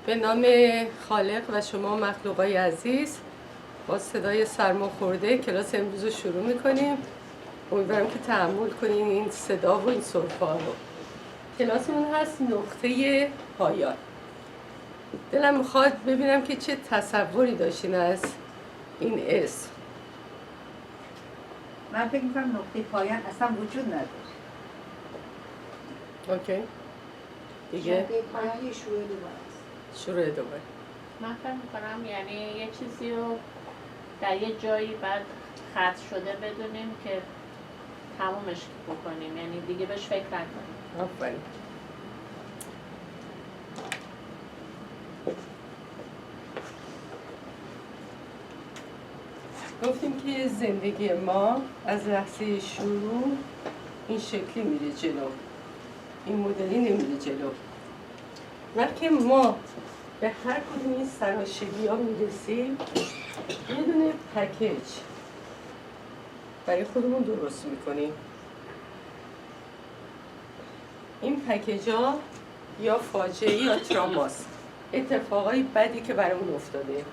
به نام خالق و شما مخلوقای عزیز، با صدای سرماخورده کلاس امروز رو شروع میکنیم. امیدوارم که تحمل کنین این صدا و این سرفا رو. کلاسمون هست نقطه پایان. دلم میخواد ببینم که چه تصوری داشتین از این اسم. من فکر میکنم نقطه پایان اصلا وجود نداره. اوکی دیگه نقطه پایان یه شروع دوباره است. شروع دوباره. من فکر میکنم یعنی یه چیزی رو در یه جایی بعد ختم شده بدونیم که تمومش بکنیم، یعنی دیگه بهش فکر نکنیم. آفرین. گفتیم که زندگی ما از لحظه شروع این شکلی میره جلو، این مدلی نمیره جلو. وقتی ما به هر کدوم این سراشیبی ها میرسیم یه دونه پکیج برای خودمون درست میکنیم. این پکیج ها یا فاجعه یا تراماست، اتفاقای بدی که برامون افتاده،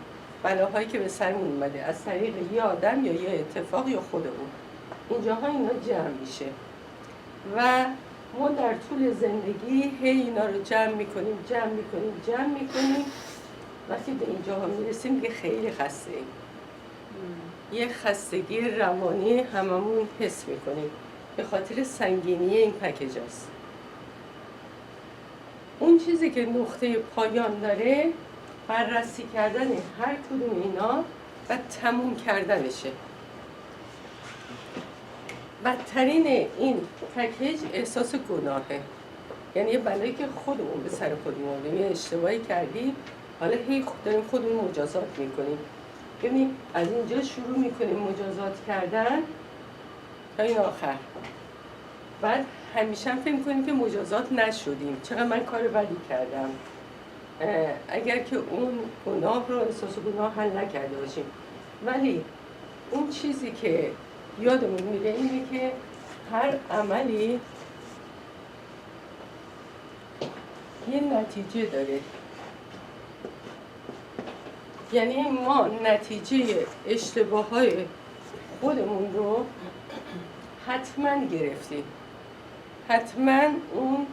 بلاهایی که به سرمون اومده از طریق یه آدم یا یه اتفاق یا خودمون. اینجاها اینا جمع میشه و ما در طول زندگی هی اینا رو جمع میکنیم. وقتی به اینجاها میرسیم که خیلی خسته ایم. یه خستگی روانی هممون حس میکنیم به خاطر سنگینی این پکیج هست. اون چیزی که نقطه پایان داره بررسی کردن هر کدوم اینا و تموم کردنشه. بدترین این پکیج احساس گناهه، یعنی یه بلایی که خودمون به سر خودمون آوردیم، یه اشتباهی کردیم، حالا هی داریم خودمون مجازات میکنیم. یعنی از اینجا شروع میکنیم مجازات کردن تا این آخر. بعد همیشه هم فکر میکنیم که مجازات نشدیم، چقدر من کار بدی کردم، اگر که اون گناه رو احساس گناه حل نکرده باشیم. ولی اون چیزی که یادمون میره اینه که هر عملی یه نتیجه داره. یعنی ما نتیجه اشتباههای خودمون رو حتما گرفتیم. حتما اون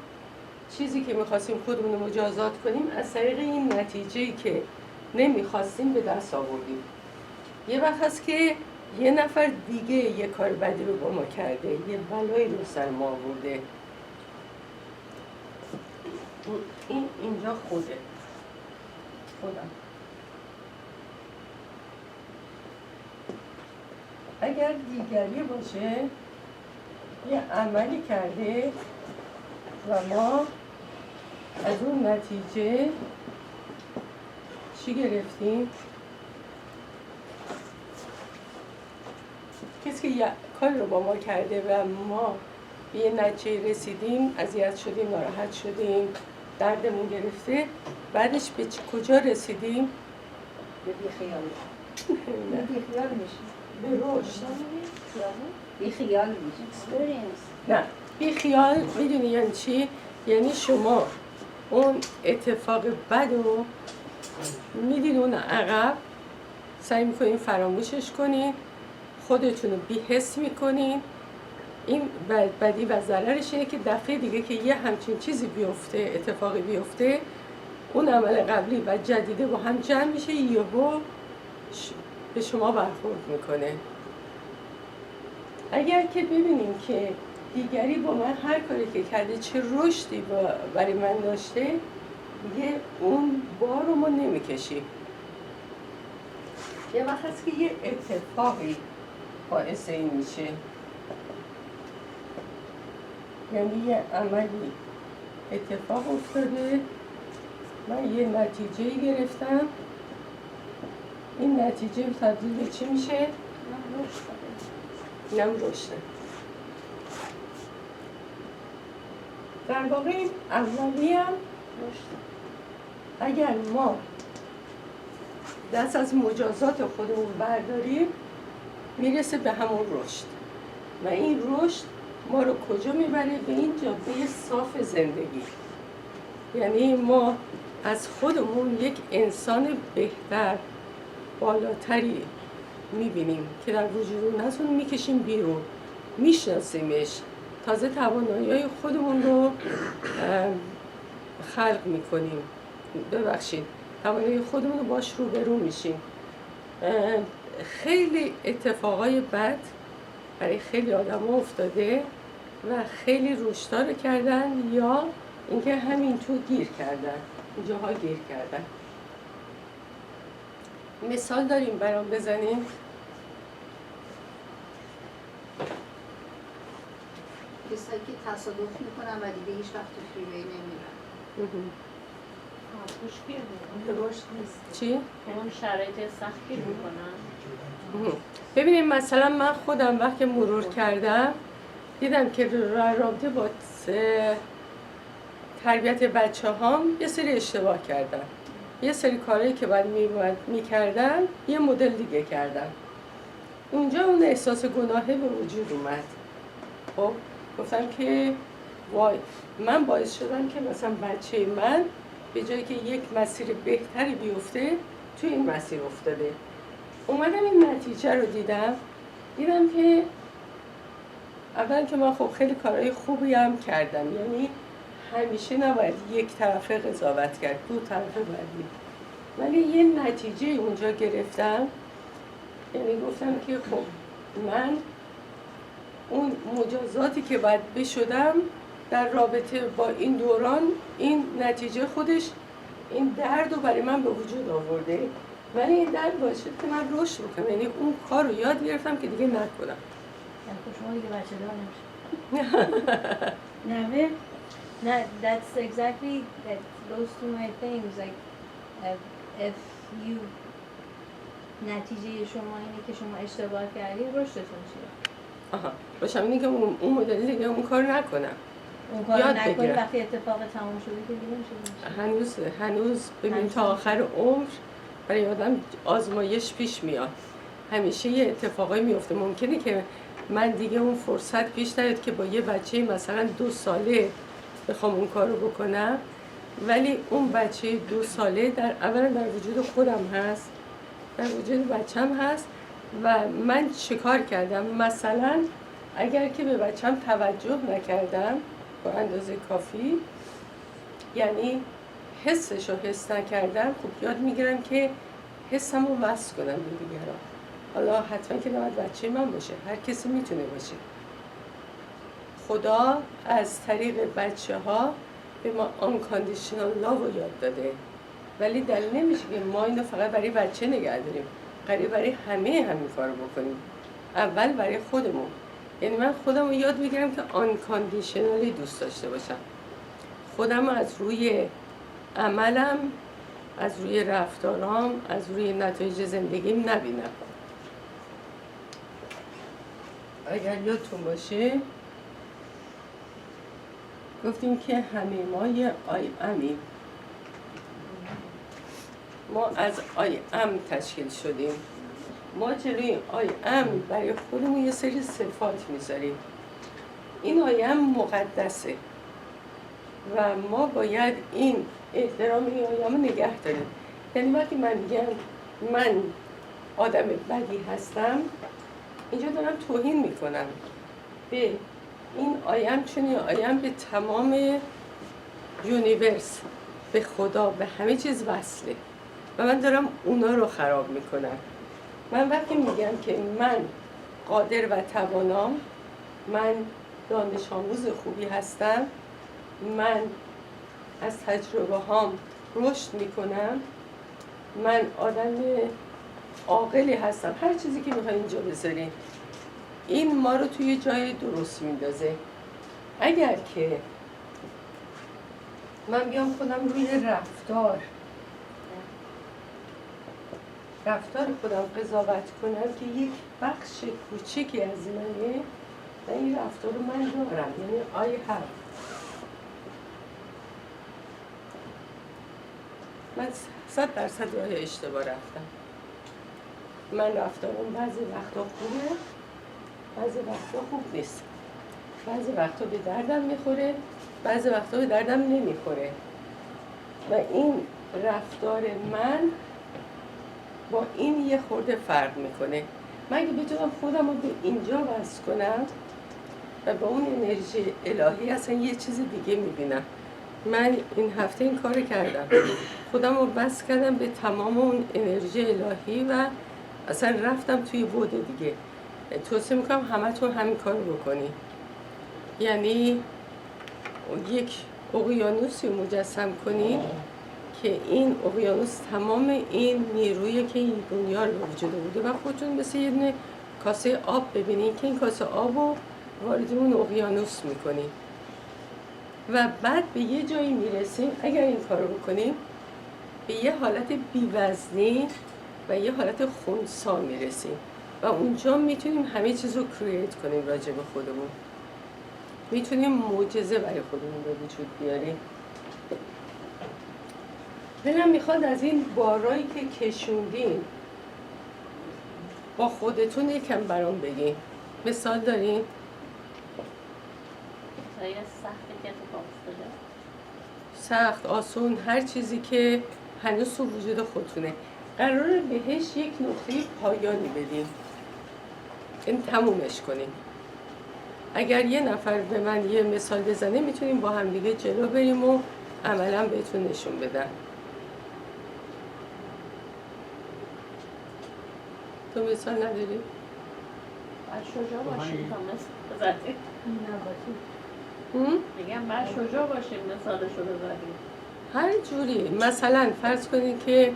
چیزی که میخواستیم خودمون رو مجازات کنیم از طریق این نتیجه‌ای که نمیخواستیم به دست آوردیم. یه وقت هست که یه نفر دیگه یه کار بدی رو با ما کرده، یه بلایی رو سر ما آورده. اینجا خودم اگر دیگری باشه یه عملی کرده و ما از اون نتیجه چی گرفتیم؟ کسی که یه کاری رو با ما کرده و ما به یه نتیجه رسیدیم، اذیت شدیم، ناراحت شدیم، دردمون گرفته، بعدش به کجا رسیدیم؟ به بیخیال. نه بیخیال میشی. به رشد. بیخیال میشی. نه، بیخیال میدونی یعنی چی؟ یعنی شما اون اتفاق بد رو میدین اون عقب، سعی میکنین فراموشش کنین، خودتون رو بی‌حس میکنین. این بدی و ضررش اینه که دفعه دیگه که یه همچین چیزی بیفته، اتفاقی بیفته، اون عمل قبلی و جدیده با هم جمع میشه، یهو به شما برخورد میکنه. اگر که ببینیم که دیگری با من هر کاری که کرده چه رشدی برای من داشته، دیگه اون بار رو ما نمیکشیم. یه وقت هست که یه اتفاقی باعث این میشه، یعنی یه عملی اتفاق افتاده، من یه نتیجه‌ای گرفتم، این نتیجه تبدیل به چی میشه؟ اینم رشده. در واقع این اولی هم اگر ما دست از مجازات خودمون برداریم میرسه به همون رشد و این رشد ما رو کجا میبره؟ به این جاده صاف زندگی. یعنی ما از خودمون یک انسان بهتر، بالاتری میبینیم که در وجود اون میکشیم بیرون، میشناسیمش، تازه توانایی خودمون رو خلق میکنیم، توانایی خودمون رو باش روبرو میشیم. خیلی اتفاقای بد برای خیلی آدم افتاده و خیلی رشدار کردن یا اینکه همین تو گیر کردن، اینجاها گیر کردن. مثال داریم برام بزنیم؟ کسایی که تصادف میکنن و دیگه هیچ وقت تو فریوی نمیرن. خوشگیر رشد نیست. چی؟ اون شرایط سختی میکنن. ببینیم مثلا من خودم وقتی مرور کردم دیدم که رابطه با تربیت بچه هام یه سری اشتباه کردم، یه سری کارهایی که باید میکردم یه مدل دیگه کردم. اونجا اون احساس گناهه به وجود اومد. خب گفتم که وای، من باعث شدم که مثلا بچه من به جایی که یک مسیر بهتری بیفته توی این مسیر افتاده. اومدم این نتیجه رو دیدم که اولا که من خب خیلی کارهای خوبی هم کردم، یعنی همیشه نباید یک طرفه قضاوت کرد، دو طرفه باید دید. ولی یه نتیجه اونجا گرفتم، یعنی گفتم که خب من اون مجازاتی که باید بشدم در رابطه با این دوران، این نتیجه خودش این درد رو برای من به وجود آورده، ولی این درد باعث شد که من رشد بکنم، یعنی اون کار رو یاد گرفتم که دیگه نکنم. خب شما دیگه بچه دار نمیشه. نه نه، that's exactly, that goes to my things, like if you نتیجه شما اینه که شما اشتباه کردین، رشدتون چیه؟ آها، روشم اینه که اون مدل دیگه اون کار نکنم، اون کار یاد نکنی بگیرم. وقتی اتفاق تمام شده که دیگه نمیشه. هنوز ببین تا آخر عمر برای آدم آزمایش پیش میاد، همیشه یه اتفاقایی میفته. ممکنه که من دیگه اون فرصت پیش نیاد که با یه بچه مثلا 2 ساله بخوام اون کار رو بکنم، ولی اون بچه 2 ساله اولا در وجود خودم هست، در وجود بچم هست و من چیکار کردم؟ مثلا اگر که به بچم توجه نکردم با اندازه کافی، یعنی حسش رو حس نکردم، خب یاد میگیرم که حسم رو وصل کنم به دیگران. حالا حتما که نباید بچه من باشه، هر کسی میتونه باشه. خدا از طریق بچه ها به ما unconditional love رو یاد داده، ولی دلیل نمیشه که ما اینو فقط برای بچه نگه داریم، برای همین کار رو بکنیم. اول برای خودمون، یعنی من خودم رو یاد بگیرم که unconditionally دوست داشته باشم، خودم از روی عملم، از روی رفتارام، از روی نتایج زندگیم نبینم. اگر یادتون باشه گفتیم که همه ما یه آی امیم، ما از آی ام تشکیل شدیم. ما جلوی آی ام برای خودمون یه سری صفات میذاریم. این آی ام مقدسه و ما باید این احترام این آی ام نگه داریم. یعنی وقتی من میگم من آدم بدی هستم، اینجا دارم توهین میکنم به این آیم، چون این آیم به تمام یونیورس، به خدا، به همه چیز وصله و من دارم اونا رو خراب میکنم. من وقتی میگم که من قادر و توانام، من دانش آموز خوبی هستم، من از تجربه هام رشد میکنم، من آدم عاقلی هستم، هر چیزی که میخوای اینجا بذارین، این ما رو توی جای درست میندازه. اگر که من بیام خودم روی رفتار خودم قضاوت کنم که یک بخش کوچکی از منه و این رفتار رو من دارم، یعنی I have، من 100% راه اشتباه رفتم. من رفتارم بعضی وقتا خوبه، بعضی وقتا خوب نیست، بعضی وقتا به دردم میخوره، بعضی وقتا به دردم نمیخوره. و این رفتار من با این یه خورده فرق میکنه. من اگه بتونم خودم رو به اینجا وصل کنم و با اون انرژی الهی اصلا یه چیز دیگه میبینم. من این هفته این کار کردم، خودم رو وصل کردم به تمام اون انرژی الهی و اصلا رفتم توی بعد دیگه. توصیه میکنم همتون همین کار رو بکنی. یعنی یک اقیانوسی رو مجسم کنی که این اقیانوس تمام این نیرویی که این دنیا رو به وجود بوده و خودتون مثل یه دونه کاسه آب ببینید که این کاسه آب رو وارد اون اقیانوس میکنی و بعد به یه جایی میرسیم اگر این کار رو بکنیم به یه حالت بیوزنی و یه حالت خنثی میرسیم و اونجا میتونیم همه چیز رو کرییت کنیم راجع به خودمون. میتونیم معجزه برای خودمون به وجود بیاریم. دلم میخواد از این بارایی که کشوندین با خودتون یکم برام بگین. مثال دارین؟ چیزای سختی که اتفاق افتاده. سخت، آسون، هر چیزی که هنوز تو وجود خودتونه قراره بهش یک نقطه پایانی بدیم، این تمومش کنیم. اگر یه نفر به من یه مثال بزنه میتونیم با هم دیگه جلو بریم و عملا بهتون نشون بدم. تو مثال نداری؟ باید شجاع باشیم تا مثل بزنیم. میگم باید شجاع باشیم مثالشو بزنیم. هر جوری. مثلا فرض کنید که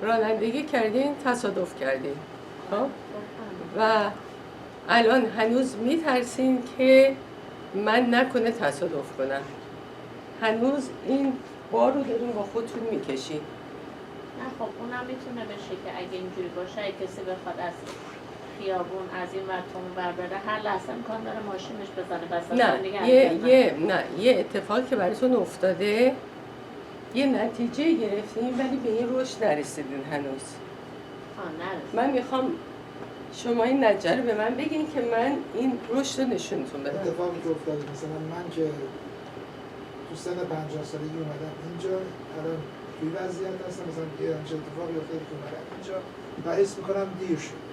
رانندگی کردین، تصادف کردین، خب؟ و الان هنوز میترسین که من نکنه تصادف کنم. هنوز این بار رو دارین با خودتون میکشین. نه خب اونم میتونه بشه که اگه اینجوری باشه اگه کسی بخواد از خیابون از این ور تو اون ور بره هر لحظه امکان داره ماشینش بزنه نه یه اتفاقی که براتون افتاده یه نتیجه گرفتین ولی به این رشد نرسیدین هنوز. من میخوام شما این نتیجه رو به من بگین که من این رشد رو نشونتون بدم. اتفاقی که افتاده مثلا من که تو سن 50 سالگی اومدم اینجا، الان توی وضعیت هستم مثلا یه همچه اتفاقی افتاده که اومدم اینجا و حس میکنم دیر شد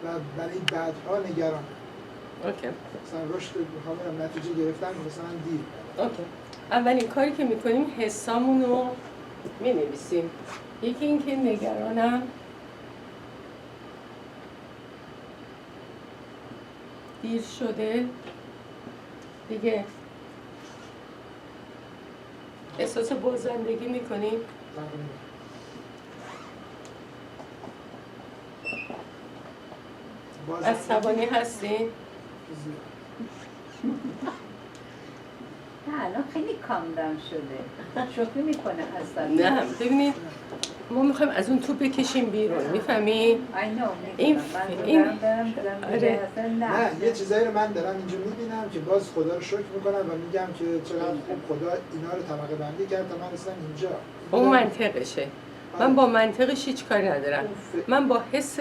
و برای بعدها نگرانم. اوکی. مثلا رشد میخوام نتیجه گرفتم مثلا دیر. اوکی. اولین کاری که میکنیم حسامون رو مینویسیم. یکی این که نگرانم، دیر شده دیگه، احساس بازندگی میکنیم، عصبانی هستین. نه الان خیلی کام داون شده، شوخی میکنه اصلا. نه ببینید ما میخوایم از اون تو بکشیم بیرون، میفهمی؟ این آره. نه یه چیزایی رو من دارم اینجا میبینم که باز خدا رو شکر میکنم و میگم که چقدر خوب خدا اینا رو طبقه بندی کرد تا من رسیدم اینجا. اون منطقشه. من با منطقش هیچ کاری ندارم. من با حس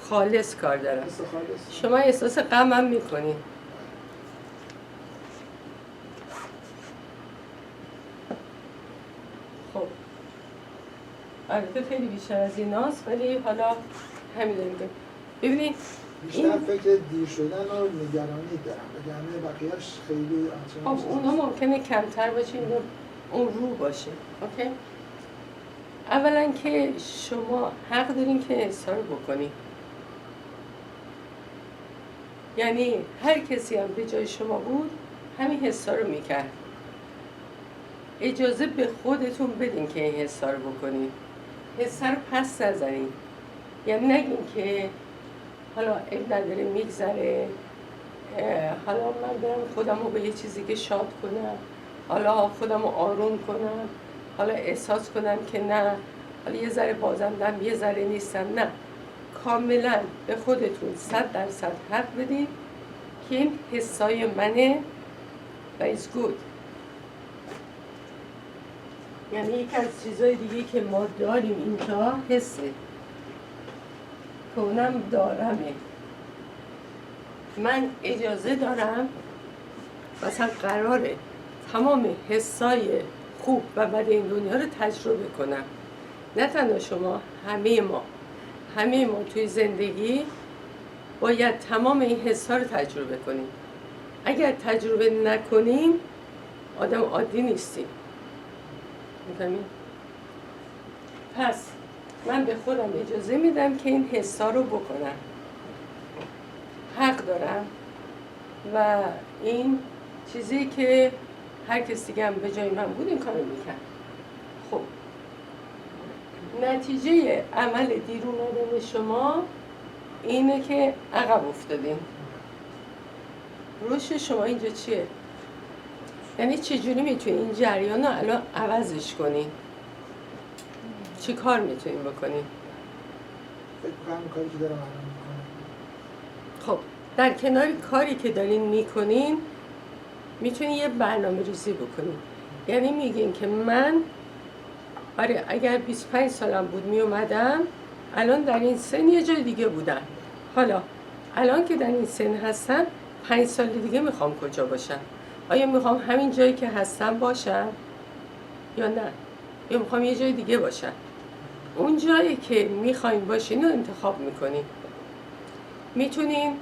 خالص کار دارم. حس خالص. شما احساس غم هم میکنین. خب البته خیلی بیشتر از این هاست ولی حالا همین داریم. ببینید بیشتر فکر دیر شدن و نگرانی دارم وگرنه بقیه‌اش خیلی خب اونا ممکنه کمتر باشه، اینا اون رو باشه. اوکی؟ اولا که شما حق دارین که احسا رو بکنین. یعنی هر کسی هم به جای شما بود همین حسا رو میکرد. اجازه به خودتون بدین که این حسا رو بکنین. حسا رو پس نزنین. یعنی نگین که حالا اب نداره میگذره، حالا من برم خودم رو به یه چیزی که شاد کنم، حالا خودم رو آروم کنم، حالا احساس کنم که نه، حالا یه ذره بازندم یه ذره نیستم. نه، کاملا به خودتون 100% حق بدین که این حسای منه و it's good. یعنی یکی از چیزهای دیگه که ما داریم اینجا حسه که اونم دارمه. من اجازه دارم مثلا قراره تمام حسای خوب و بد این دنیا رو تجربه کنم. نه تنها شما، همه ما توی زندگی باید تمام این حس‌ها رو تجربه کنیم. اگر تجربه نکنیم آدم عادی نیستیم. می‌فهمید؟ پس من به خودم اجازه میدم که این حس‌ها رو بکنم. حق دارم و این چیزی که هر کسی دیگه هم به جای من بود این کارو میکرد. خب نتیجه عمل دیرون آمدن شما اینه که عقب افتادین. رشد شما اینجا چیه؟ یعنی چجوری میتونی این جریان رو الان عوضش کنی؟ چی کار میتونین بکنین؟ فکر کنم کاری که دارم الان میکنم. خب در کنار کاری که دارین میکنین میتونین یه برنامه ریزی بکنین. یعنی میگین که من اگر 25 سالم بود میومدم الان در این سن یه جای دیگه بودم. حالا الان که در این سن هستم 5 سال دیگه میخوام کجا باشم؟ آیا میخوام همین جایی که هستم باشم یا نه؟ یا میخوام یه جای دیگه باشم؟ اون جایی که میخواین باشین رو انتخاب میکنین. میتونین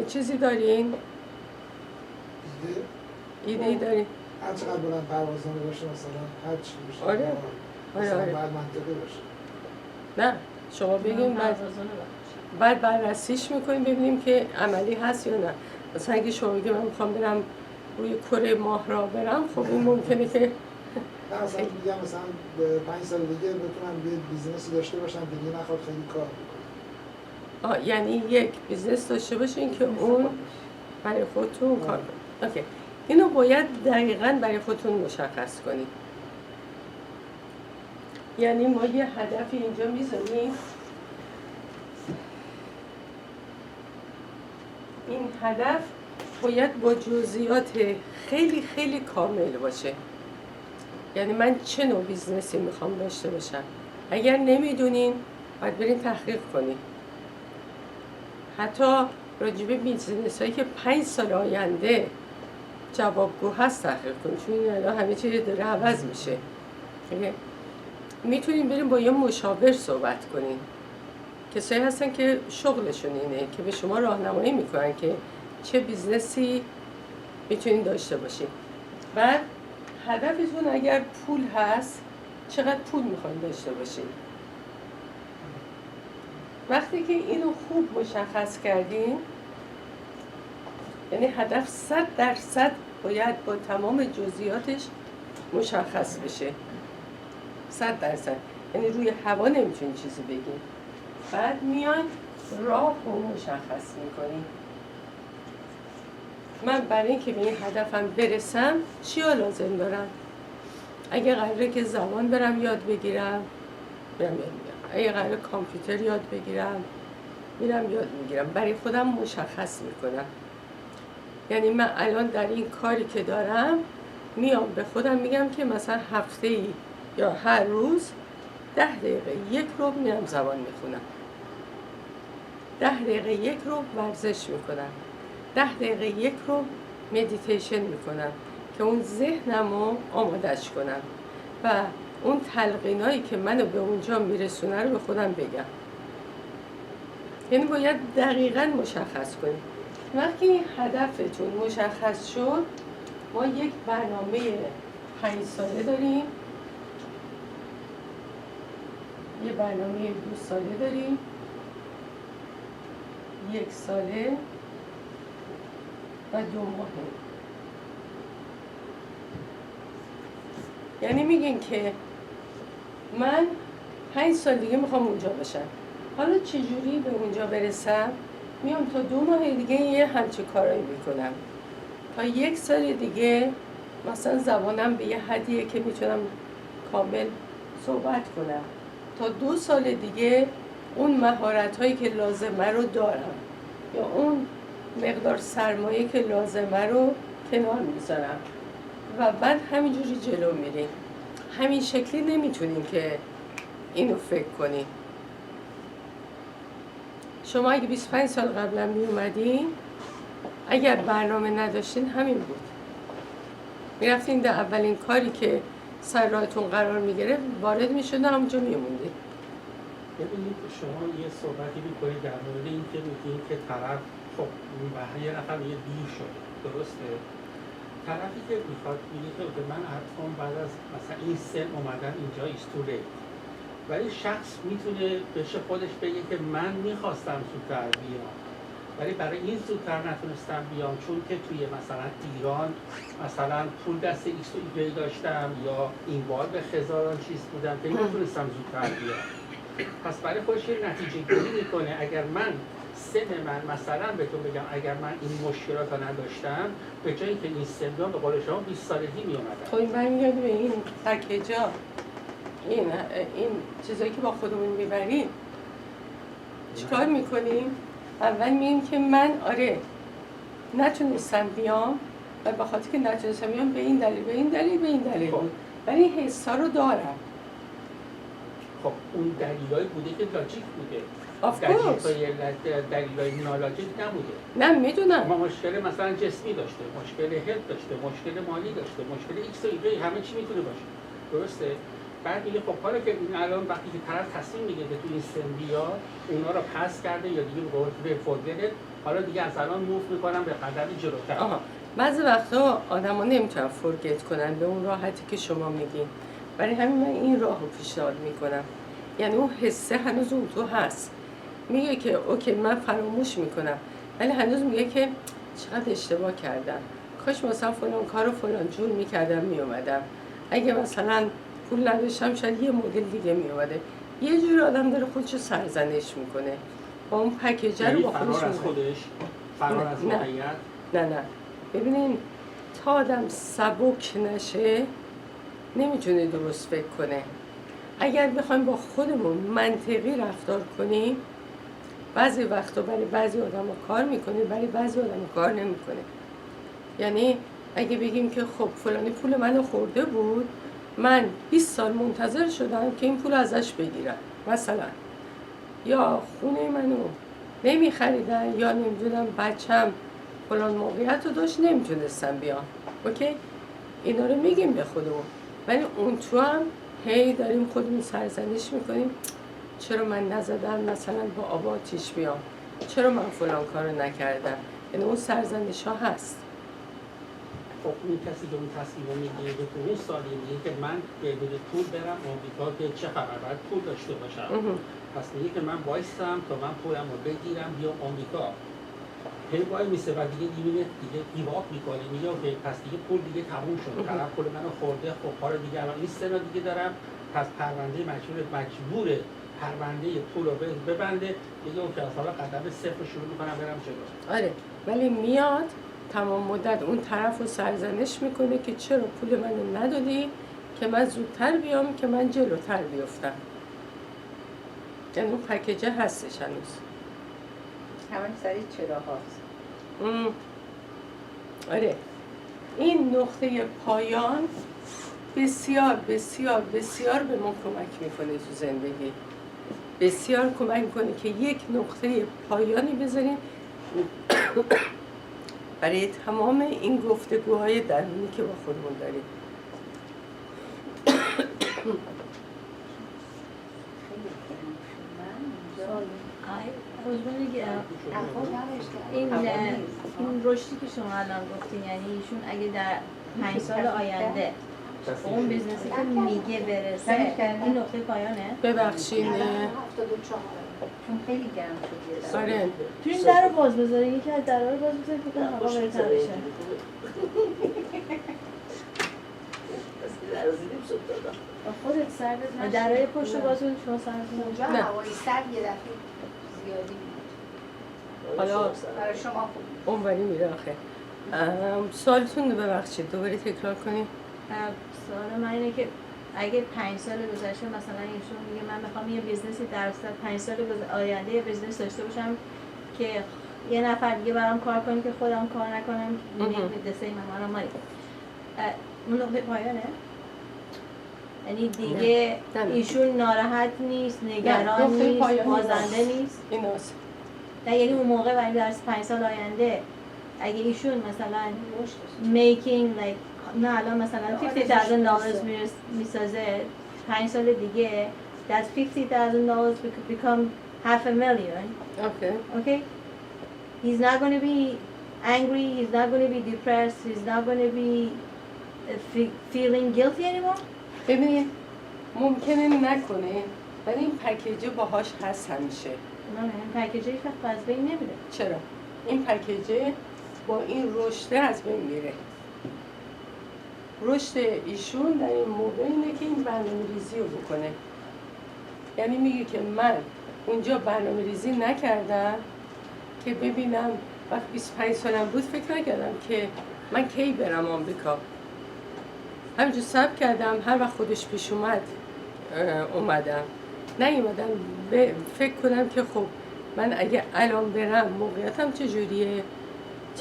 چیزی دارین؟ ایده دارین؟ هر چقدر بلند پروازانه باشه مثلا هر چی باشه. آره. مثلا آره. باید منطقی باشه. نه شما بگیم بعد بررسیش میکنیم ببینیم که عملی هست یا نه. مثلا اگه شما بگیم من میخوام برم روی کره ماه را برم، خب این ممکنه که نه مثلا میگم مثلا 5 سال دیگه بتونم یه بیزنسی داشته باشم دیگه نخواد خیلی کار بکنم. یعنی یک بیزنس داشته باشین که اون برای خودتون کار کنید. اوکی. اینو باید دقیقاً برای خودتون مشخص کنید. یعنی ما یه هدفی اینجا میذاریم. این هدف باید با جزئیات خیلی خیلی کامل باشه. یعنی من چه نوع بیزنسی میخوام داشته باشم. اگر نمیدونین باید برین تحقیق کنین. حتی راجب بیزنس هایی که 5 سال آینده جوابگو هست تحقیق کنین، چون الان همه چیز داره عوض میشه. میتونین برین با یه مشاور صحبت کنین. کسایی هستن که شغلشون اینه که به شما راهنمایی میکنن که چه بیزنسی میتونین داشته باشین. بعد هدفتون اگر پول هست چقدر پول میخواین داشته باشین. وقتی که اینو خوب مشخص کردین، یعنی هدف 100% باید با تمام جزئیاتش مشخص بشه. 100%. یعنی روی هوا نمیتونین چیزی بگین. بعد میان راه رو مشخص میکنین. من برای اینکه به این هدفم برسم چیا لازم دارم؟ اگه قراره که زبان برم یاد بگیرم میرم یاد میگیرم. اگه قراره کامپیوتر یاد بگیرم میرم یاد میگیرم. برای خودم مشخص میکنم. یعنی من الان در این کاری که دارم میام به خودم میگم که مثلا هفته‌ای یا هر روز 10 دقیقه 1 رو میرم زبان میخونم. 10 دقیقه 1 رو ورزش میکنم. 10 دقیقه 1 رو مدیتیشن میکنم که اون ذهنم رو آمادش کنم و اون تلقینایی که منو به اونجا میرسونه رو به خودم بگم. یعنی باید دقیقاً مشخص کنیم. وقتی این هدفتون مشخص شد، ما یک برنامه 5 ساله داریم، یه برنامه 2 ساله داریم، 1 ساله و 2 ماهه. یعنی میگین که من 5 سال دیگه میخوام اونجا باشم. حالا چجوری به اونجا برسم؟ میام تا 2 ماه دیگه یه همچه کارایی میکنم. تا 1 سال دیگه مثلا زبانم به یه حدیه که میتونم کامل صحبت کنم. تا 2 سال دیگه اون مهارت‌هایی که لازمه رو دارم یا اون مقدار سرمایه که لازمه رو کنار میذارم و بعد همینجوری جلو میریم. همین شکلی نمیتونیم که اینو فکر کنیم. شما اگه 25 سال قبلا می اومدین اگر برنامه نداشتین همین بود. میرفتین در اولین کاری که سر راهتون قرار میگرفت وارد میشد همونجا میموندید. ببینید شما یه صحبتی میکنید در مورد این که میگین که طرف خب یه نفر یه دیر شده، درسته؟ طرفی که میخواد میگه که من الان بعد از مثلا این سن اومدن اینجا ایستوره، ولی شخص میتونه بهش خودش بگه که من میخواستم زودتر بیام ولی برای این زودتر نتونستم بیام چون که توی مثلا ایران مثلا پول دست ایکس و ایگری داشتم یا این بار به هزاران چیز بودم که نتونستم زودتر بیام. پس برای خودش یه نتیجه گیری میکنه اگر من سن من مثلا بهتون بگم اگر من این مشکلات رو نداشتم به جایی که این سن بیام به قول شما 20 سالگی میومدم. خب این برمیگرده به این پکیجا، این چیزایی که با خودمون میبریم چیکار میکنیم؟ اول میگیم که من آره نتونستم بیام و به خاطر که نتونستم بیام به این دلیل بود ولی این حسا رو دارم. خب اون دلیلایی بوده که لاجیک بوده. Of course. دلیلای نالاجیک نبوده. نه میدونم. ما مشکل مثلا جسمی داشته، مشکل هلت داشته، مشکل مالی داشته، مشکل ایکس و ایگری همه چی میتونه باشه. درسته؟ بعد میگه خب حالا که این الان وقتی که طرف تصمیم میگیره تو این سن بیاد اونا رو پس کرده یا دیگه به فوردنت حالا دیگه از الان موو میکنم به قدمی جلوتر. بعضی وقتا آدما نمیتونن فورگت کنن به اون راحتی که شما میگین. برای همین من این راه رو پیشنهاد میکنم. یعنی اون حسه هنوز اون تو هست. میگه که اوکی من فراموش میکنم ولی هنوز میگه که چقدر اشتباه کردم. کاش مثلا فلان کارو فلان جور میکردم میومدم. اگه مثلا پول نداشتم شاید یه مدل دیگه میومده. یه جور آدم داره خودشو سرزنش میکنه. با اون پکیجر رو با خودش فرار از واقعیت. نه ببینین تا آدم سبک نشه نمیتونه درست فکر کنه. اگر بخوایم با خودمون منطقی رفتار کنیم بعضی وقتا برای بعضی آدم کار میکنه برای بعضی آدم کار نمیکنه. یعنی اگه بگیم که خب فلانی پول منو خورده بود من 20 سال منتظر شدم که این پول ازش بگیرم مثلا، یا خونه منو نمیخریدن یا نمیدونم بچم فلان موقعیت رو داشت نمیتونستم بیام. اوکی؟ اینا رو میگیم به خودمون ولی اون تو هم هی داریم خودمون سرزنش میکنیم چرا من نزدم مثلا با آب آتیش بیام، چرا من فلان کارو نکردم. یعنی اون سرزنش ها هست. خب اون کسی که اون تصمیم رو میگیره که تو اون سالی میگه که من بدون پول برم آمریکا که چه خبر باید پول داشته باشم. پس میگه که من وایستم تا من پولم رو بگیرم بیام آمریکا. هی وای میسه و دیگه گیواب میکنه میگه اوکی پس دیگه پول دیگه تموم شد. طرف پول منو خورده خب حالا دیگه الان این سنا دیگه دارم پس پرونده مجبوره پرونده پول رو ببنده دیگه اوکی از حالا قدم صفر شروع میکنم برم جلو. آره ولی میاد تمام مدت اون طرف رو سرزنش میکنه که چرا پول منو ندادی که من زودتر بیام که من جلوتر بیفتم. یعنی اون پکیجه هستش هنوز. همین سری چرا هاست. آره این نقطه پایان بسیار بسیار بسیار به ما کمک میکنه تو زندگی. بسیار کمک میکنه که یک نقطه پایانی بذاریم برای تمام این گفتگوهای درونی که با خودمون داریم. این رشدی که شما الان گفتین یعنی ایشون اگه در 5 سال آینده اون بیزنسی که میگه برسه این نقطه پایانه؟ ببخشید 74 چون خیلی گرم شد. آره تو این در رو باز بذارین یکی از در رو باز بذارین که هوا بهتر بشه. خودت سردت نشه. درهای پشت رو باز کنید شما سردتون اونجا هوای سرد یه دفعه زیادی بود. حالا برای شما خوب. اونوری میره آخه. سوالتون رو ببخشید دوباره تکرار کنید. سوال من اینه که اگه 5 سال گذشته مثلا ایشون میگه من میخوام یه بیزنسی در 5 سال آینده یه بیزنس داشته باشم که یه نفر دیگه برام کار کنه که خودم کار نکنم دسته من ماری اون نقطه پایانه؟ یعنی دیگه ایشون ناراحت نیست، نگران نیست، بازنده نیست؟ این هست. نه یعنی اون موقع برای در 5 سال آینده اگه ایشون مثلا making like نه الان مثلا $50,000 میسازه 5 سال دیگه that $50,000 become $500,000. اوکی. Okay? He's not going to be angry, he's not going to be depressed, he's not going to be feeling guilty anymore. ببینید ممکنه نکنه ولی این پکیج باهاش هست همیشه. نه این پکیج هیچ وقت از بین نمیره. چرا؟ این پکیج با این رشته از بین میره. رشد ایشون در این موقع اینه که این برنامه‌ریزی رو بکنه. یعنی میگه که من اونجا برنامه‌ریزی نکردم که ببینم وقت 25 سالم بود فکر نکردم که من کی برم آمریکا. همینجور صبر کردم هر وقت خودش پیش اومدم. نیومدم فکر کنم که خب من اگه الان برم موقعیتم چجوریه،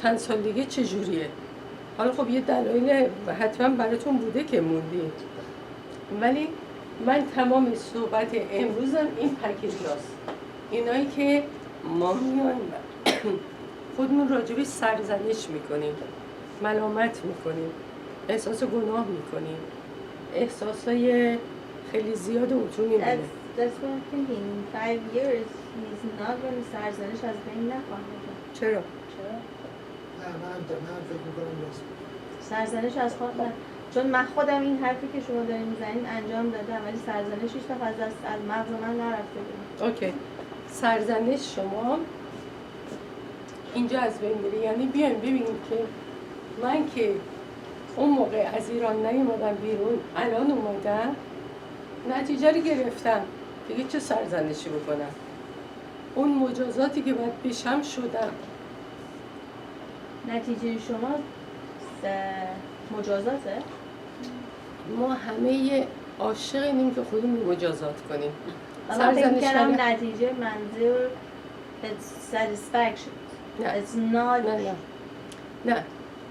چند سال دیگه چجوریه. حالا خب یه دلایل حتما براتون بوده که موندید، ولی من تمام صحبت امروزم این پکیج هست. اینایی که ما میایم خودمون راجبی سرزنش میکنیم، ملامت میکنیم، احساس گناه میکنیم، احساسای خیلی زیاد اونجا میمونه. That's what I'm thinking. In 5 years he's not going to سرزنش از بین نخواهد رفت. چرا؟ نه من فکر میکنم راست میگی. سرزنش از خود نه. چون من خودم این حرفی که شما دارین میزنید انجام دادم ولی سرزنش هیچ وقت از دست از مغز من نرفته بود. اوکی. سرزنش شما اینجا از بین میره. یعنی بیایم ببینیم که من که اون موقع از ایران نیومدم بیرون، الان اومدم نتیجه رو گرفتم، دیگه چه سرزنشی بکنم؟ اون مجازاتی که باید پیشم شدم. نتیجه شما مجازاته؟ ما همه عاشق اینیم که خودمون مجازات کنیم. من فکر سرزنش کردم کردن- نتیجه منظور it's satisfaction. نه. It's not نه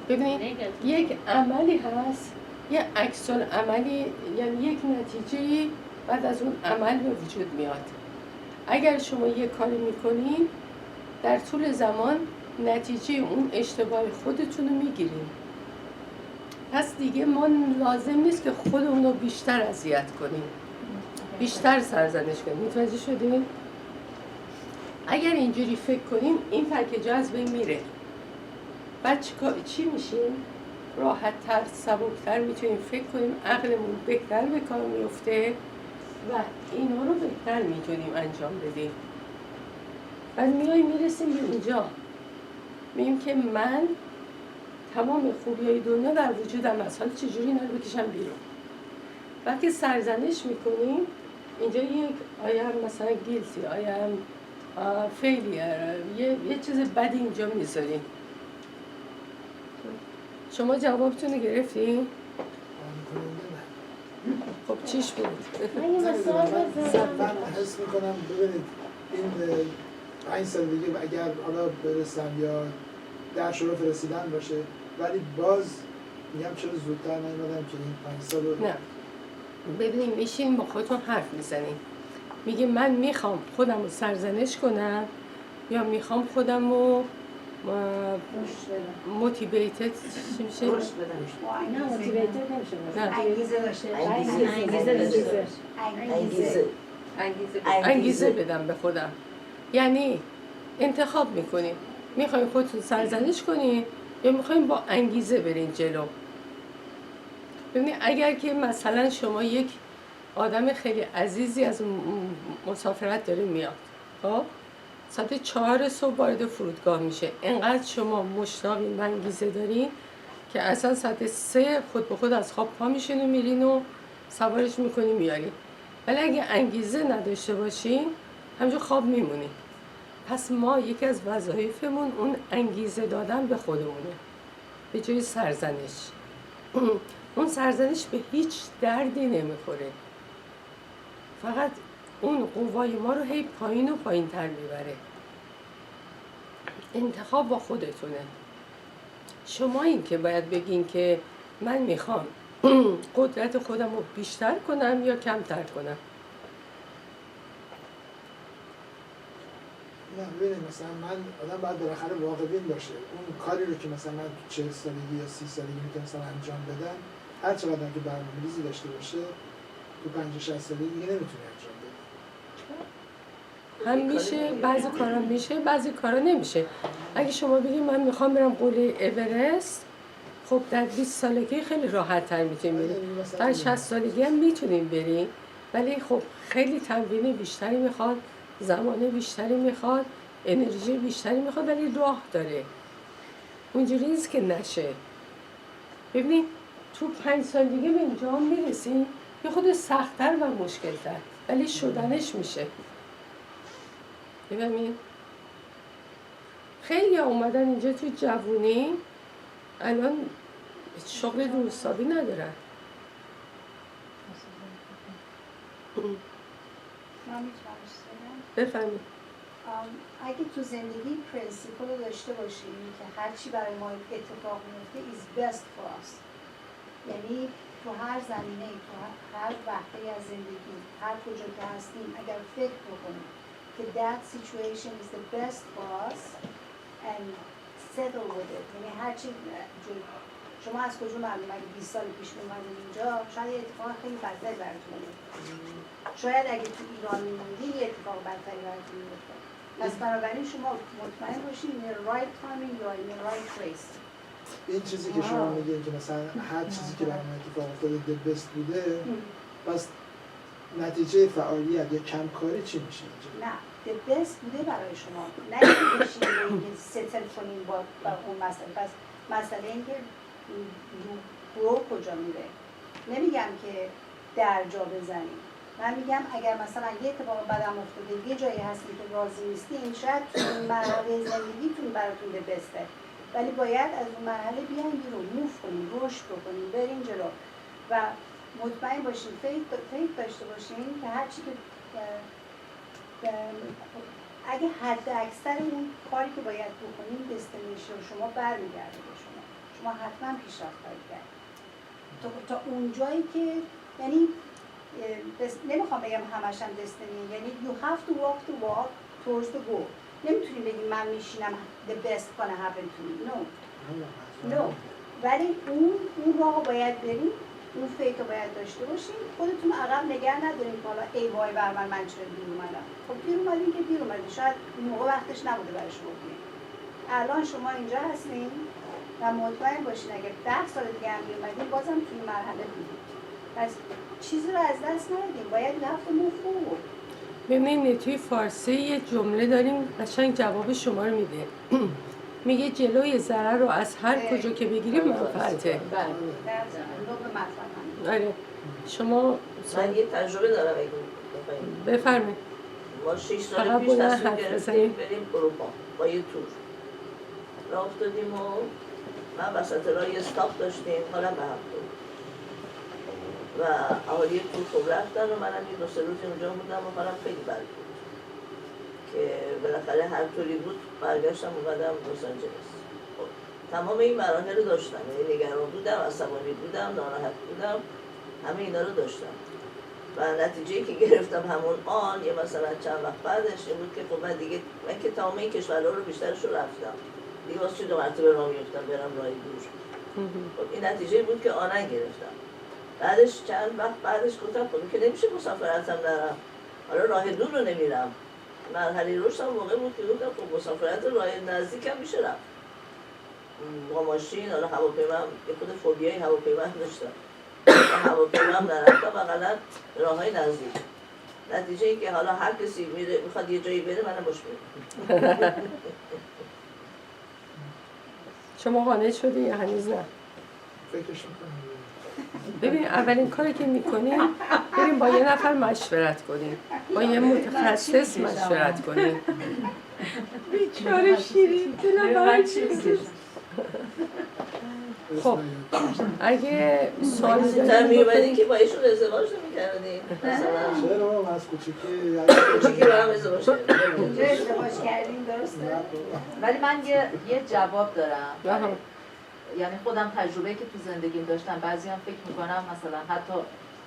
ببینید Negative. یک عملی هست، یه عکس عملی، یعنی یک نتیجه بعد از اون عمل به وجود میاد. اگر شما یه کاری میکنین در طول زمان نتیجه اون اشتباه خودتون رو میگیرین. پس دیگه ما لازم نیست که خودمون رو بیشتر اذیت کنیم، بیشتر سرزنش کنیم. متوجه شدین؟ اگر اینجوری فکر کنیم این پکیج از بین میره. بعد چی میشیم؟ راحت‌تر، سبک‌تر میتونیم فکر کنیم، عقلمون بهتر به کار میفته و اینا رو بهتر میتونیم انجام بدیم. بعد میرسیم به اینجا، میگیم که من تمام خوبیای دنیا در وجودم هست، حالا چجوری اینا رو بکشم بیرون. وقتی سرزنش میکنیم اینجا یک آیم مثلا گیلتی، آیم فیلیر، یه چیز بدی اینجا میذاریم. شما جوابتون رو گرفتین؟ خب چیش بود؟ من یه مثال بزنم. من حس میکنم ببینید این 5 سال دیگه اگر حالا برسم یا در شروع رسیدن باشه، ولی باز میگم چرا زودتر نیومدم که این 5 سال رو نه ببینیم میشین با خودتون حرف میزنیم، میگه من میخوام خودم رو سرزنش کنم یا میخوام خودم رو موتیویتد چی میشه؟ نه موتیویتد نمیشه. نه. انگیزه داشته انگیزه بدم به خودم. یعنی انتخاب میکنیم میخوایم خودتون سرزنش کنین یا میخوایم با انگیزه برین جلو. ببینید اگر که مثلا شما یک آدم خیلی عزیزی از مسافرت داره میاد، خب ساعت 4 صبح وارد فرودگاه میشه، انقدر شما مشتاقین و انگیزه دارین که اصلا ساعت 3 خود به خود از خواب پا میشین و میرین و سوارش میکنین میارین. ولی اگه انگیزه نداشته باشین همینجور خواب میمونین. پس ما یکی از وظایفمون اون انگیزه دادن به خودمونه به جای سرزنش. اون سرزنش به هیچ دردی نمیخوره، فقط اون قوای ما رو هی پایین و پایین تر میبره. انتخاب با خودتونه. شما این که باید بگین که من میخوام قدرت خودم رو بیشتر کنم یا کمتر کنم. نه ببینید مثلا من آدم باید بالاخره واقع بین باشه. اون کاری رو که مثلا من 40 سالگی یا 30 سالگی میتونستم انجام بدم، هر چقدر که برنامه‌ریزی داشته باشه تو 50 60 سالگی دیگه نمیتونه انجام بده. هم میشه، بعضی کارا میشه، بعضی کارا نمیشه. اگه شما بگید من میخوام برم قله اورست، خب در 20 سالگی خیلی راحت تر میتونیم بریم. در 60 سالگی هم میتونیم بریم، ولی خب خیلی تمرین بیشتری میخواد، زمان بیشتری میخواد، انرژی بیشتری میخواد، ولی راه داره. اونجوری نیست که نشه. ببینید تو 5 سال دیگه به اینجا هم میرسیم، یه خود سخت‌تر و مشکل‌تر، ولی شدنش میشه. ببینید خیلی اومدن اینجا تو جوونی، الان شغل روسابی ندارن. من میتونم بگم بفهمید. اگه تو زندگی پرنسیپل رو داشته باشیم که هر چی برای ما اتفاق میفته is best for us، یعنی تو هر زمینه، تو هر وقتی از زندگی، هر کجا که هستیم، اگر فکر بکنیم که that situation is the best for us and settle with it، یعنی هر چی شما از کجا معلوم اگه 20 سال پیش می‌اومدین اینجا شاید یه اتفاق خیلی بدتری براتون بیفته، شاید اگه تو ایران می‌موندین یه اتفاق بدتری براتون بیفته. پس بنابراین شما مطمئن باشین in the right timing you are in the right place. این چیزی که شما میگین که مثلا هر چیزی که برای من اتفاق افتاده the best بوده، پس نتیجه فعالیت یا کمکاری چی میشه اینجا؟ نه the best بوده برای شما، نه اینکه بشین بگین ستل کنین با اون مسئله. پس مسئله این که برو کجا میره، نمیگم که درجا بزنیم، من میگم اگر مثلا یه اتفاق بدم افتاده یه جایی هستیم که راضی نیستین، شاید تو این مرحله زندگیتون براتون به بسته، ولی باید از اون مرحله بیاین بیرون، موف کنین، رشد بکنین، برین جلو و مطمئن باشین، فیت داشته باشین که هرچی که اگه حد اکثر اون کاری که باید بکنین دستنیشن شما برمیگرده به شما حتما پیشرفت خواهید کرد تا اون جایی که یعنی نمیخوام بگم همش هم دستنی، یعنی you have to walk the walk towards the goal. نمیتونیم بگیم من میشینم the best gonna happen to me. No. ولی اون راه باید بریم، اون فیت رو باید داشته باشیم، خودتون عقب نگه نداریم که حالا ای وای بر من چرا دیر اومدم. خب دیر اومدین که دیر اومدین، شاید اون موقع وقتش نبوده برای شما بیاین. الان شما اینجا هستین و مطمئن باشین اگه 10 سال دیگه هم اومدین بازم توی مرحله بودین. پس چیزی رو از دست ندیم، باید رفت موف forward. ببینید توی فارسی یه جمله داریم قشنگ جواب شما رو میده. میگه جلوی ضرر رو از هر کجا که بگیریم منفعته. آره. شما من یه تجربه دارم بفرمایید. ما 6 سال پیش تصمیم گرفتیم بریم اروپا با یه تور. راه افتادیم و من وسط راه یه استاپ داشتیم، حالا به هم بود. و اهالی تور خوب رفتن و منم یه 2-3 روزی اونجا بودم و حالم خیلی بد بود. که بالاخره هر طوری بود برگشتم اومدم لس آنجلس. تمام این مراحل رو داشتم، یعنی نگران بودم، عصبانی بودم، ناراحت بودم، همه اینا رو داشتم. و نتیجه‌ای که گرفتم همون آن یه مثلا چند وقت بعدش این بود که خب من که تمام این کشورها رو بیشترش رو رفتم. دیگه واسه 2 مرتبه راه میافتم برم راه دور. خب این نتیجه بود که آنن گرفتم. بعدش چند وقت بعدش گفتم خب که نمیشه مسافرتم نرم. حالا راه دور رو نمیرم. مرحله رشدم موقع بود که گفتم خب مسافرت راه نزدیکم میشه رفت. با ماشین، حالا هواپیما یه خود فوبیای هواپیما داشتم. هواپیما هم نرفتم اقلا راههای نزدیک. نتیجه این که حالا هر کسی میخواد یه جایی بره منم باش میرم. شما قانع شدی یا هنوز نه؟ فکرش میکنم. ببین اولین کاری که میکنیم بریم با یه نفر مشورت کنیم، با یه متخصص مشورت کنیم. بیچاره شیرین دلم برای چیزی. خب اگه سوالی زودتر میومدی که با ایشون ازدواج نمی‌کردی مثلا. چرا من از کوچیکی با هم ازدواج کردیم. ازدواج کردیم درسته؟ ولی من یه جواب دارم. یعنی خودم تجربه که تو زندگیم داشتم، بعضی هم فکر میکنم مثلا حتی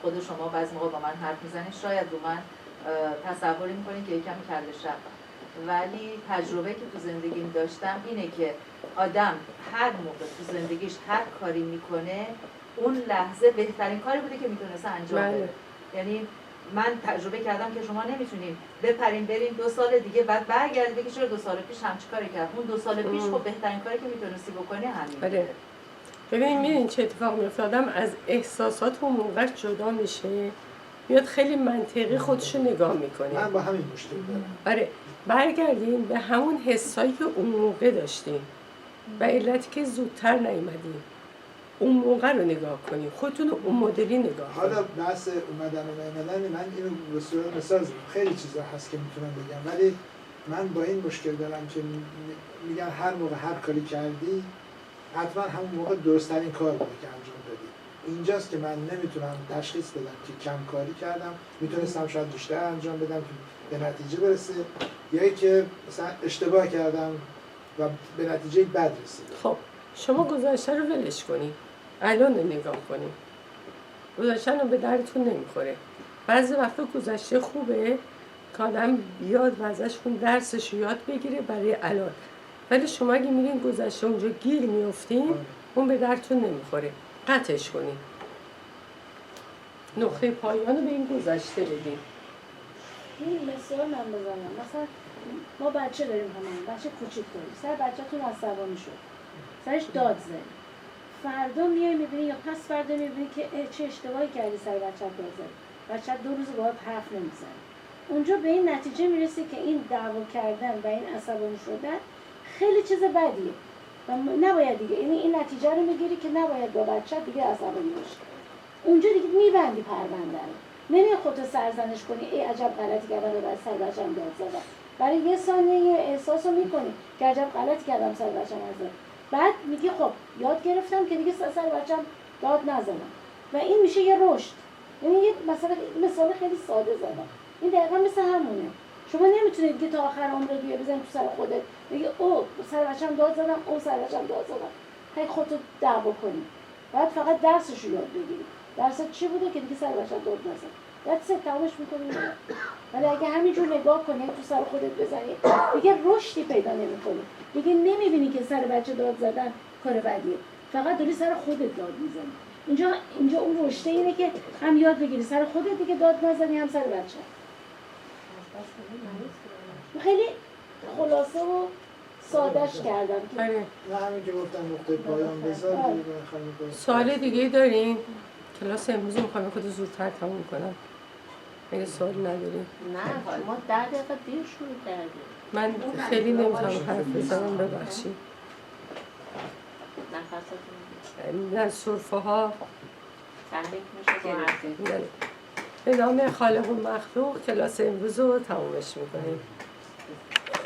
خود شما بعضی موقع با من حرف میزنید شاید رو من تصوری میکنید که یکم کلش رفتم. ولی تجربه که تو زندگیم داشتم اینه که آدم هر موقع تو زندگیش هر کاری میکنه اون لحظه بهترین کاری بوده که میتونسته انجام بده. یعنی من تجربه کردم که شما نمیتونین بپرین برین 2 سال دیگه بعد برگردید بگید چرا 2 سال پیش همچین کاری کردم. اون 2 سال پیش خب بهترین کاری که میتونستی بکنی همین بوده. ببینید میدونین چه اتفاق میفته، آدم از احساسات اون موقع جدا میشه، میاد خیلی منطقی خودشو نگاه میکنه. من با همین مشکل دارم. آره، برگردین به همون حسایی که اون موقع داشتیم و علتی که زودتر نیومدیم اون موقع رو نگاه کنیم، خودتون رو اون مدلی نگاه کنیم. حالا بحث اومدن و نیومدن من اینو به صورت مثال خیلی چیزا هست که میتونم بگم، ولی من با این مشکل دارم که میگن هر موقع هر کاری کردی حتما همون موقع درست‌ترین کار بوده که انجام دادی. اینجاست که من نمیتونم تشخیص بدم که کم کاری کردم، میتونستم شاید بیشتر انجام بدم که به نتیجه برسه، یا که مثلا اشتباه کردم و به نتیجه بد رسیدم. خب شما گذشته رو ولش کنید، الان رو نگاه کنید. گذشته رو به دردتون نمیخوره. بعضی وقتا گذشته خوبه که آدم بیاد و ازشون درسش رو یاد بگیره برای الان، ولی شما اگه میرین گذشته اونجا گیر میافتین اون به دردتون نمیخوره. قطعش کنید. نقطه پایان رو به این گذشته بدین. این مثال من بزنم، مثلا ما بچه داریم، همه بچه کوچیک داریم، سر بچه‌تون عصبانی شد، سرش داد زد، فردا میای میبینی یا پس فردا میبینی که چه اشتباهی کردی سر بچه‌ت داد زد، بچه‌ت 2 روز باهات حرف نمیزنه. اونجا به این نتیجه میرسی که این دعوا کردن و این عصبانی شدن خیلی چیز بدیه و نباید دیگه، یعنی این نتیجه رو میگیری که نباید با بچه‌ت دیگه عصبانی باشی. اونجا دیگه میبندی پرونده رو، نمیای خودت سرزنش کنی ای عجب غلطی کردم و بعد سر بچه‌م داد زدم. برای یه ثانیه احساس رو میکنی که عجب غلطی کردم سر بچه‌م زدم، بعد میگی خب یاد گرفتم که دیگه سر بچه‌م داد نزنم و این میشه یه رشد. یعنی یه مثال خیلی ساده زدم، این دقیقا مثل همونه. شما نمیتونید دیگه تا آخر عمرت بیای بزنی تو سر خودت بگی او سر بچه‌م داد زدم، او سر بچه‌م داد زدم، هی خودتو دعوا کنی. بعد فقط درسش رو یاد بگیری. درست چی بوده که دیگه سر بچه‌ت داد نزن. بعد تمامش می‌کنی. ولی اگه همینجور نگاه کنی تو سر خودت بزنی دیگه رشدی پیدا نمی‌کنی. دیگه نمی‌بینی که سر بچه داد زدن کار بدیه. فقط داری سر خودت داد می‌زنی. اینجا اون رشد اینه که هم یاد بگیری سر خودت دیگه داد نزنی، هم سر بچه. خیلی خلاصه و سادهش کردم که نه همین که گفتم نقطه پایان بذار دیگه. سوال دیگه دارین؟ کلاس امروز میخوام خود زودتر تموم کنم. اگه سوال ندارین. نه ما 10 دقیقه دیر شروع کردیم. من خیلی نمیتونم حرف بزنم، ببخشید. نفستون نه صرفه ها تحریک میشه با حرفی. به نام خالق و مخلوق کلاس امروز رو تمومش میکنیم.